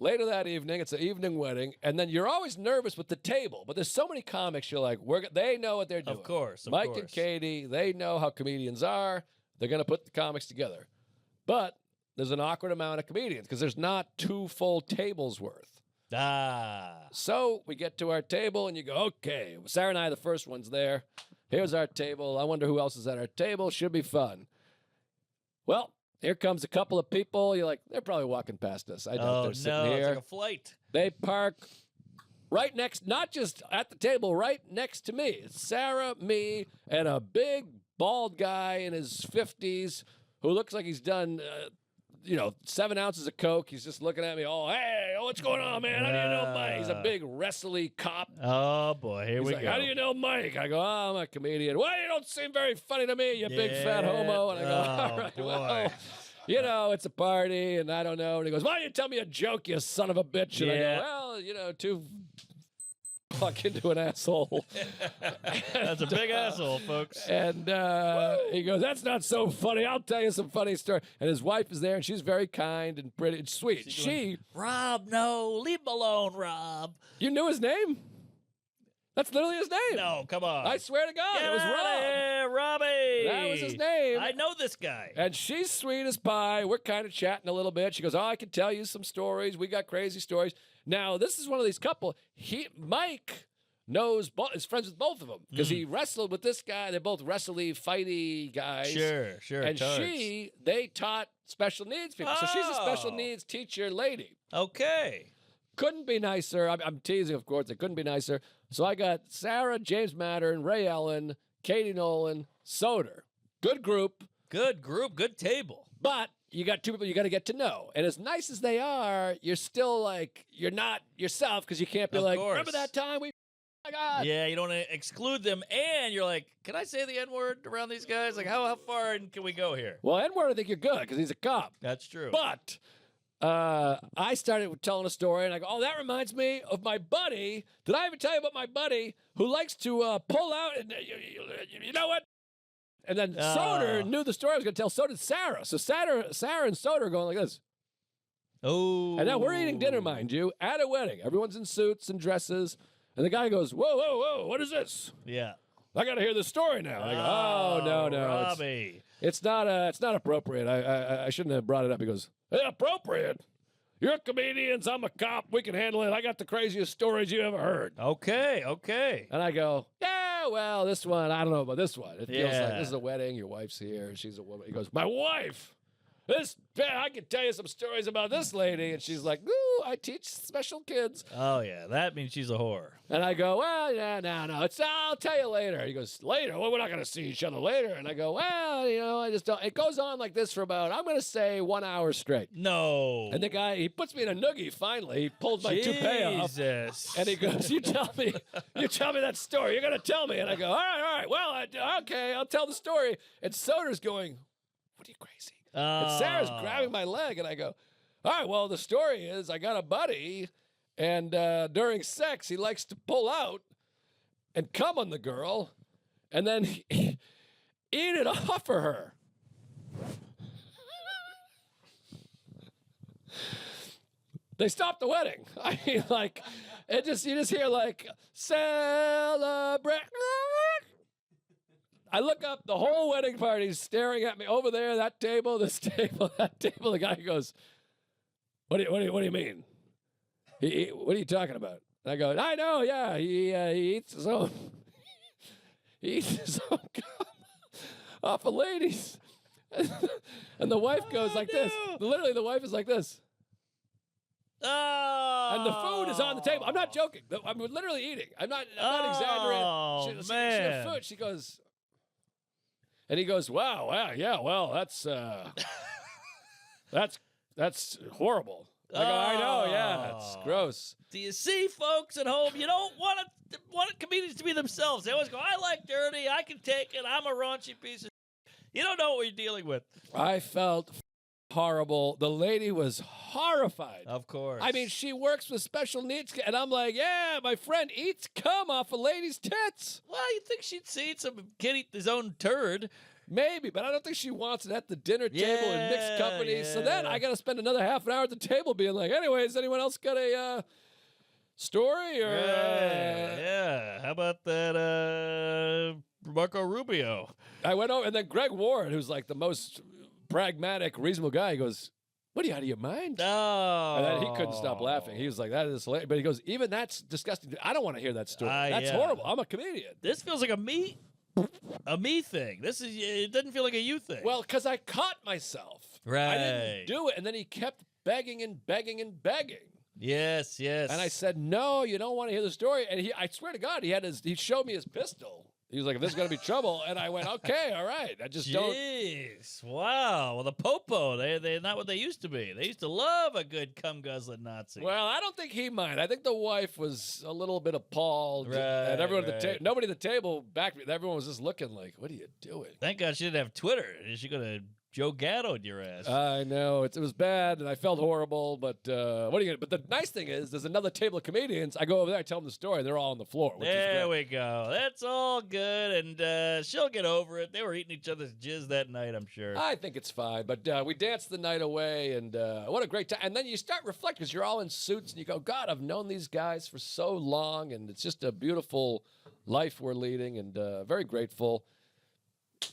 later that evening, it's an evening wedding, and then you're always nervous with the table. But there's so many comics, you're like, they know what they're doing. Of course. Mike and Katie, they know how comedians are. They're going to put the comics together. But there's an awkward amount of comedians because there's not 2 full tables worth. So we get to our table, and you go, okay, Sarah and I are the first ones there. Here's our table. I wonder who else is at our table. Should be fun. Well, here comes a couple of people. You're like, they're probably walking past us. I doubt they're sitting here. It's like a flight. They park right next, not just at the table, right next to me. It's Sarah, me, and a big bald guy in his 50s who looks like he's done, 7 ounces of Coke. He's just looking at me, what's going on, man? How do you know Mike? He's a big wrestly cop. Oh, boy, here we go. How do you know Mike? I go, I'm a comedian. Well, you don't seem very funny to me, you big fat homo. And I go, all right, boy. well, it's a party, and I don't know. And he goes, why don't you tell me a joke, you son of a bitch? And I go, well, too fuck into an asshole. That's a big asshole, folks. And he goes, that's not so funny. I'll tell you some funny story. And his wife is there, and she's very kind and pretty and sweet. Rob, no, leave him alone, Rob. You knew his name? That's literally his name. No, come on. I swear to God, it was Rob. Yeah, Robbie. That was his name. I know this guy. And she's sweet as pie. We're kind of chatting a little bit. She goes, I can tell you some stories. We got crazy stories. Now, this is one of these couple. Mike is friends with both of them because he wrestled with this guy. They're both wrestly, fighty guys. Sure. And they taught special needs people. So she's a special needs teacher lady. Okay. Couldn't be nicer. I'm teasing, of course. It couldn't be nicer. So I got Sarah, James Mattern, Ray Ellen, Katie Nolan, Soder. Good group. Good table. But you got 2 people you got to get to know. And as nice as they are, you're still like, you're not yourself because you can't be remember that time we, oh my God. Yeah, you don't want to exclude them. And you're like, can I say the N-word around these guys? Like, how far in can we go here? Well, N-word, I think you're good because he's a cop. That's true. But I started telling a story, and I go, oh, that reminds me of my buddy. Did I ever tell you about my buddy who likes to pull out and, you know what? And then Soder knew the story I was going to tell. So did Sarah. So Sarah and Soder are going like this. Oh. And now we're eating dinner, mind you, at a wedding. Everyone's in suits and dresses. And the guy goes, whoa, what is this? Yeah. I got to hear the story now. I go, oh, no. Robbie. It's not appropriate. I shouldn't have brought it up. He goes, appropriate? You're comedians. I'm a cop. We can handle it. I got the craziest stories you ever heard. Okay. And I go, yeah, well, this one, I don't know about this one. It feels like this is a wedding. Your wife's here. She's a woman. He goes, my wife. I can tell you some stories about this lady. And she's like, ooh, I teach special kids. Oh, yeah. That means she's a whore. And I go, well, yeah, no. I'll tell you later. He goes, later? Well, we're not going to see each other later. And I go, well, I just don't. It goes on like this for about, I'm going to say 1 hour straight. No. And the guy, he puts me in a noogie finally. He pulls my toupee off. And he goes, you tell me that story. You're going to tell me. And I go, all right. Well, okay, I'll tell the story. And Soder's going, what are you, crazy? And Sarah's grabbing my leg, and I go, all right, well, the story is I got a buddy, and during sex, he likes to pull out and come on the girl, and then eat it off of her. They stopped the wedding. I mean, like, you just hear, like, celebrate. I look up, the whole wedding party's staring at me over there, that table, this table, that table. The guy goes, what do you mean? What are you talking about? And I go, I know, yeah, he eats his own cum off of ladies. And the wife goes like this. Literally, the wife is like this. Oh. And the food is on the table. I'm not joking. I'm literally eating. I'm not exaggerating. Man. She goes, and he goes, wow, yeah, well, that's horrible. I go, I know, yeah, it's gross. Do you see, folks at home? You don't want comedians to be themselves. They always go, I like dirty, I can take it, I'm a raunchy piece of You don't know what you're dealing with. I felt horrible. The lady was horrified. Of course. I mean, she works with special needs, and I'm like, yeah, my friend eats cum off a lady's tits. Well, you think she'd seen some kid eat his own turd. Maybe, but I don't think she wants it at the dinner table in mixed company. So then I got to spend another half an hour at the table being like, anyways, anyone else got a story? Or yeah. How about that Marco Rubio? I went over, and then Greg Warren, who's like the most pragmatic, reasonable guy, he goes, what are you, out of your mind? No. And then he couldn't stop laughing. He was like, that is hilarious. But he goes, even that's disgusting. I don't want to hear that story. That's horrible. I'm a comedian. This feels like a me thing. It doesn't feel like a you thing. Well, because I caught myself. Right. I didn't do it. And then he kept begging and begging and begging. Yes. And I said, no, you don't want to hear the story. And I swear to God, he showed me his pistol. He was like, if this is going to be trouble. And I went, okay, all right. I just don't. Jeez. Wow. Well, the Popo, they're not what they used to be. They used to love a good cum-guzzling Nazi. Well, I don't think he minded. I think the wife was a little bit appalled. Right, and everyone at the table, nobody at the table back, everyone was just looking like, what are you doing? Thank God she didn't have Twitter. She could have Joe Gatto'd your ass. I know. It was bad, and I felt horrible, but what are you going to But the nice thing is, there's another table of comedians. I go over there, I tell them the story, and they're all on the floor. There we go. That's all good, and she'll get over it. They were eating each other's jizz that night, I'm sure. I think it's fine, but we danced the night away, and what a great time. And then you start reflecting, because you're all in suits, and you go, God, I've known these guys for so long, and it's just a beautiful life we're leading, and very grateful.